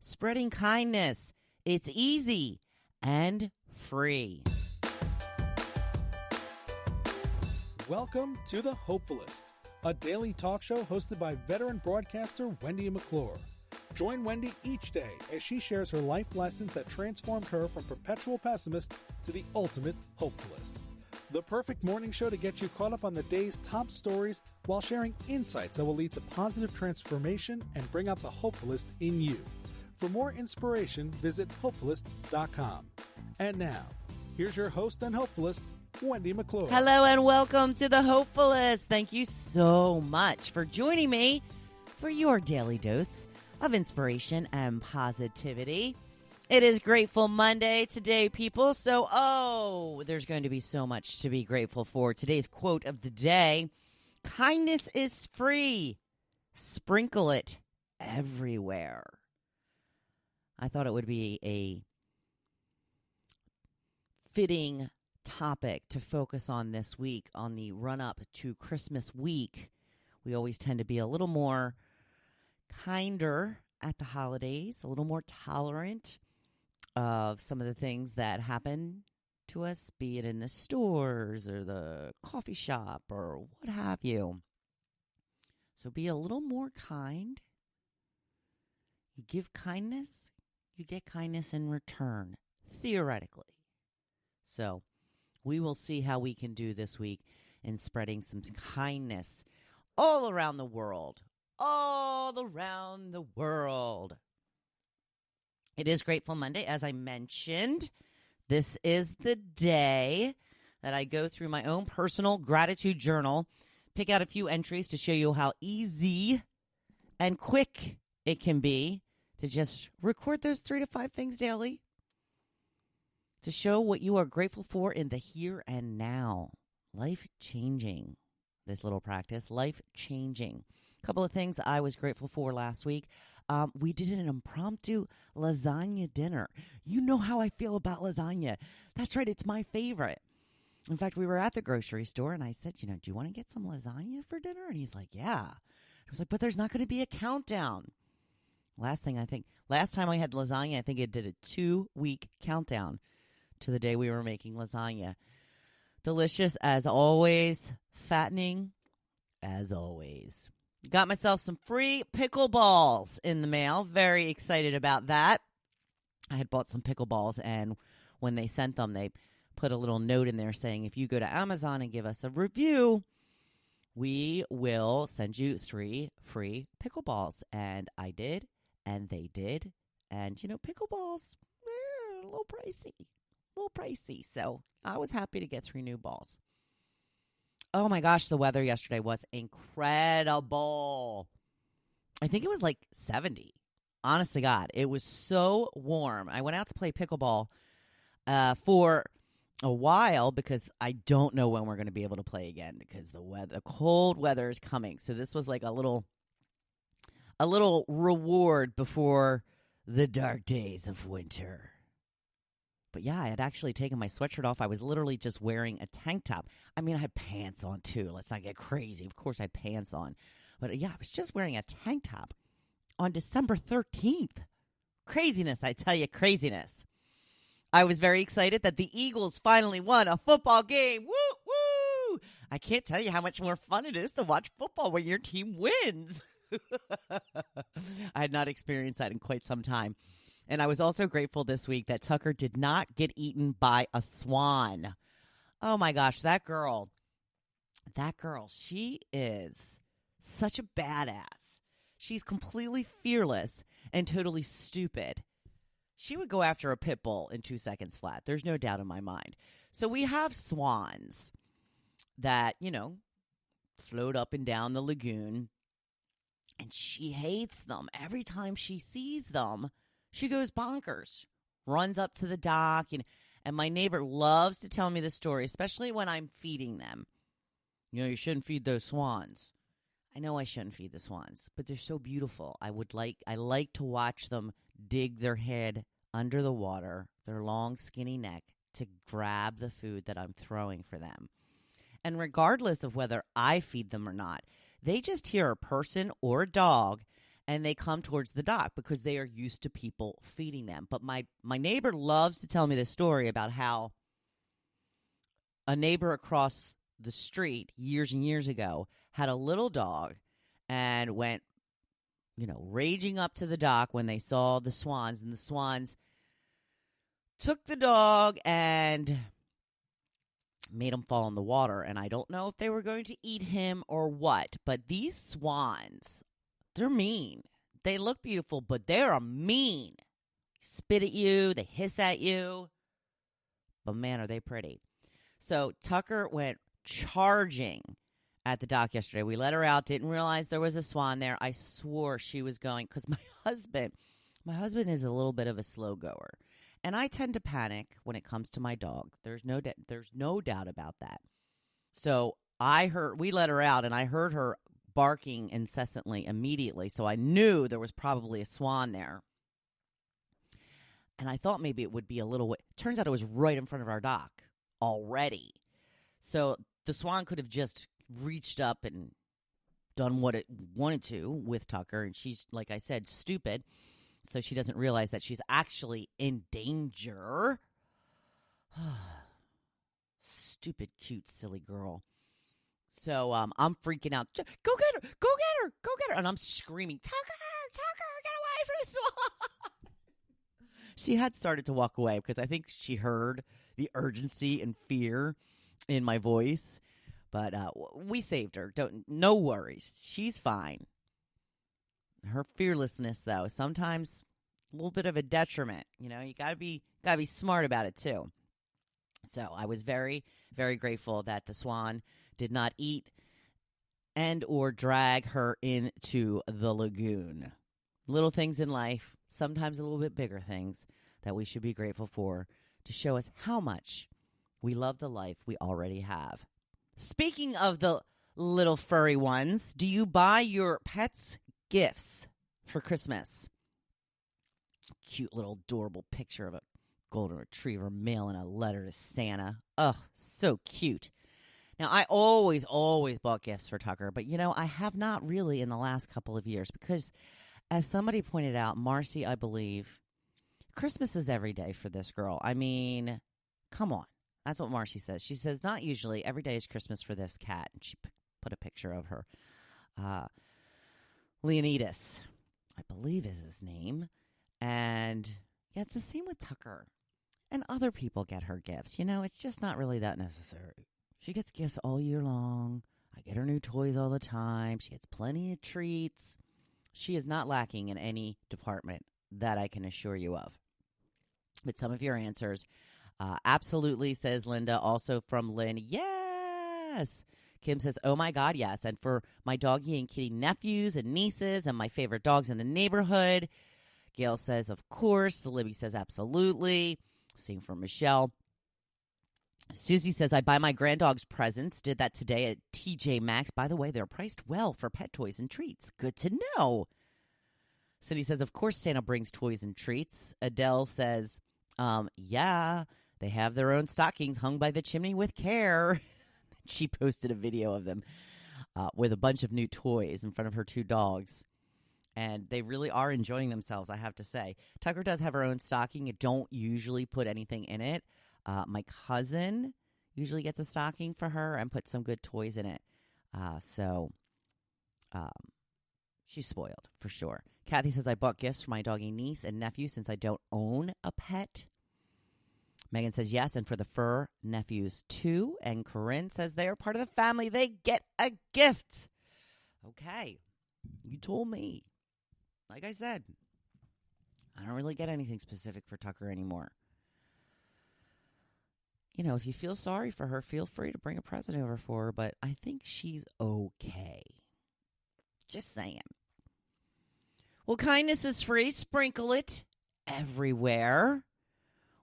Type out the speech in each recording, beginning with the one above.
spreading kindness. It's easy and free. Welcome to the Hopefulist, a daily talk show hosted by veteran broadcaster Wendy McClure. Join Wendy each day as she shares her life lessons that transformed her from perpetual pessimist to the ultimate hopefulist. The perfect morning show to get you caught up on the day's top stories while sharing insights that will lead to positive transformation and bring out the hopefulist in you. For more inspiration, visit Hopefulist.com. And now, here's your host and hopefulist, Wendy McClure. Hello and welcome to the Hopefulist. Thank you so much for joining me for your daily dose of inspiration and positivity. It is Grateful Monday today, people. So, there's going to be so much to be grateful for. Today's quote of the day: kindness is free. Sprinkle it everywhere. I thought it would be a fitting topic to focus on this week, on the run-up to Christmas week. We always tend to be a little more kinder at the holidays, a little more tolerant of some of the things that happen to us, be it in the stores or the coffee shop or what have you. So be a little more kind. You give kindness, you get kindness in return, theoretically. So we will see how we can do this week in spreading some kindness all around the world. All around the world. It is Grateful Monday, as I mentioned. This is the day that I go through my own personal gratitude journal, pick out a few entries to show you how easy and quick it can be to just record those 3 to 5 things daily, to show what you are grateful for in the here and now. Life-changing, this little practice, life-changing. A couple of things I was grateful for last week. We did an impromptu lasagna dinner. You know how I feel about lasagna. That's right, it's my favorite. In fact, we were at the grocery store, and I said, do you want to get some lasagna for dinner? And he's like, yeah. I was like, but there's not going to be a countdown. Last time I had lasagna, I think it did a 2-week countdown to the day we were making lasagna. Delicious as always, fattening as always. Got myself some free pickleballs in the mail. Very excited about that. I had bought some pickleballs, and when they sent them, they put a little note in there saying, if you go to Amazon and give us a review, we will send you 3 free pickleballs. And I did, and they did. And, pickleballs, a little pricey. So I was happy to get 3 new balls. Oh my gosh, the weather yesterday was incredible. I think it was like 70. Honest to God, it was so warm. I went out to play pickleball for a while because I don't know when we're going to be able to play again because the cold weather is coming. So this was like a little reward before the dark days of winter. But yeah, I had actually taken my sweatshirt off. I was literally just wearing a tank top. I mean, I had pants on too. Let's not get crazy. Of course I had pants on. But yeah, I was just wearing a tank top on December 13th. Craziness, I tell you, craziness. I was very excited that the Eagles finally won a football game. Woo, woo! I can't tell you how much more fun it is to watch football when your team wins. I had not experienced that in quite some time. And I was also grateful this week that Tucker did not get eaten by a swan. Oh my gosh, that girl, she is such a badass. She's completely fearless and totally stupid. She would go after a pit bull in 2 seconds flat. There's no doubt in my mind. So we have swans that, float up and down the lagoon. And she hates them. Every time she sees them, she goes bonkers, runs up to the dock, and my neighbor loves to tell me the story, especially when I'm feeding them. You shouldn't feed those swans. I know I shouldn't feed the swans, but they're so beautiful. I like to watch them dig their head under the water, their long, skinny neck, to grab the food that I'm throwing for them. And regardless of whether I feed them or not, they just hear a person or a dog, and they come towards the dock because they are used to people feeding them. But my neighbor loves to tell me this story about how a neighbor across the street years and years ago had a little dog and went, raging up to the dock when they saw the swans, and the swans took the dog and made him fall in the water. And I don't know if they were going to eat him or what, but these swans, they're mean. They look beautiful, but they're mean. Spit at you, they hiss at you, but man, are they pretty. So Tucker went charging at the dock yesterday. We let her out, didn't realize there was a swan there. I swore she was going, because my husband is a little bit of a slow goer. And I tend to panic when it comes to my dog. There's no doubt about that. So we let her out, and I heard her barking incessantly immediately. So I knew there was probably a swan there. And I thought maybe it would be a little way. Turns out it was right in front of our dock already. So the swan could have just reached up and done what it wanted to with Tucker. And she's, like I said, stupid. So she doesn't realize that she's actually in danger. Stupid, cute, silly girl. So I'm freaking out. Go get her! Go get her! Go get her! And I'm screaming, Tucker! Get away from the swan! She had started to walk away because I think she heard the urgency and fear in my voice. But we saved her. No worries. She's fine. Her fearlessness, though, sometimes a little bit of a detriment. You gotta be smart about it too. So I was very, very grateful that the swan did not eat and or drag her into the lagoon. Little things in life, sometimes a little bit bigger things that we should be grateful for to show us how much we love the life we already have. Speaking of the little furry ones, do you buy your pets gifts for Christmas? Cute little adorable picture of a golden retriever mailing a letter to Santa. Ugh, so cute. Now, I always bought gifts for Tucker, but I have not really in the last couple of years because, as somebody pointed out, Marcy, I believe, Christmas is every day for this girl. I mean, come on. That's what Marcy says. She says, not usually. Every day is Christmas for this cat. And she put a picture of her. Leonidas, I believe is his name. And yeah, it's the same with Tucker. And other people get her gifts. It's just not really that necessary. She gets gifts all year long. I get her new toys all the time. She gets plenty of treats. She is not lacking in any department, that I can assure you of. But some of your answers, absolutely, says Linda. Also from Lynn, yes. Kim says, oh, my God, yes. And for my doggy and kitty nephews and nieces and my favorite dogs in the neighborhood. Gail says, of course. Libby says, absolutely. Seeing from Michelle. Susie says, I buy my granddogs presents. Did that today at TJ Maxx. By the way, they're priced well for pet toys and treats. Good to know. Cindy says, of course Santa brings toys and treats. Adele says, yeah, they have their own stockings hung by the chimney with care. She posted a video of them with a bunch of new toys in front of her two dogs. And they really are enjoying themselves, I have to say. Tucker does have her own stocking. You don't usually put anything in it. My cousin usually gets a stocking for her and puts some good toys in it. So she's spoiled, for sure. Kathy says, I bought gifts for my doggy niece and nephew since I don't own a pet. Megan says, yes, and for the fur nephews, too. And Corinne says they are part of the family. They get a gift. Okay. You told me. Like I said, I don't really get anything specific for Tucker anymore. If you feel sorry for her, feel free to bring a present over for her, but I think she's okay. Just saying. Well, kindness is free. Sprinkle it everywhere.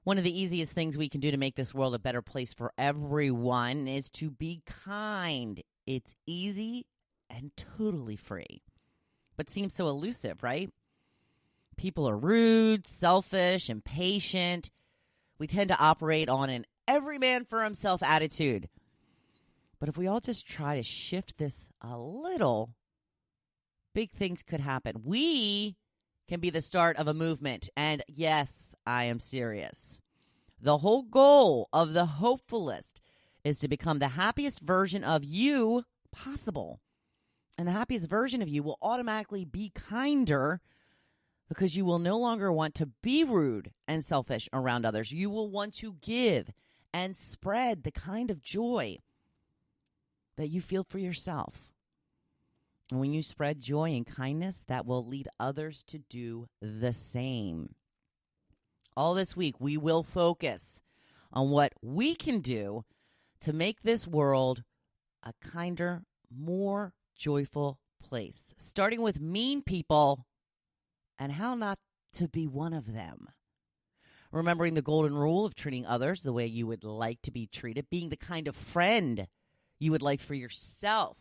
One of the easiest things we can do to make this world a better place for everyone is to be kind. It's easy and totally free, but seems so elusive, right? People are rude, selfish, impatient. We tend to operate on an every man for himself attitude. But if we all just try to shift this a little big things could happen. We can be the start of a movement. And yes, I am serious. The whole goal of the Hopefulist is to become the happiest version of you possible. And the happiest version of you will automatically be kinder because you will no longer want to be rude and selfish around others. You will want to give and spread the kind of joy that you feel for yourself. And when you spread joy and kindness, that will lead others to do the same. All this week, we will focus on what we can do to make this world a kinder, more joyful place, starting with mean people and how not to be one of them. Remembering the golden rule of treating others the way you would like to be treated, being the kind of friend you would like for yourself,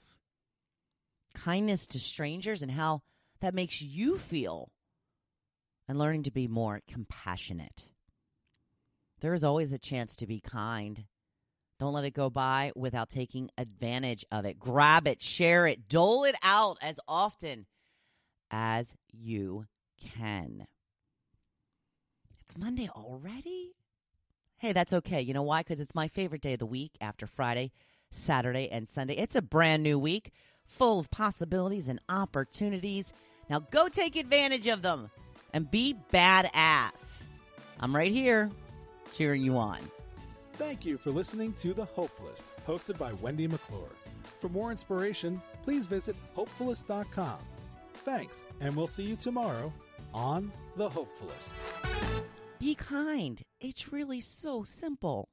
kindness to strangers and how that makes you feel, and learning to be more compassionate. There is always a chance to be kind. Don't let it go by without taking advantage of it. Grab it, share it, dole it out as often as you can. It's Monday already? Hey, that's okay. You know why? Because it's my favorite day of the week after Friday, Saturday, and Sunday. It's a brand new week full of possibilities and opportunities. Now go take advantage of them and be badass. I'm right here cheering you on. Thank you for listening to The Hopefulist, hosted by Wendy McClure. For more inspiration, please visit hopefulist.com. Thanks, and we'll see you tomorrow on The Hopefulist. Be kind. It's really so simple.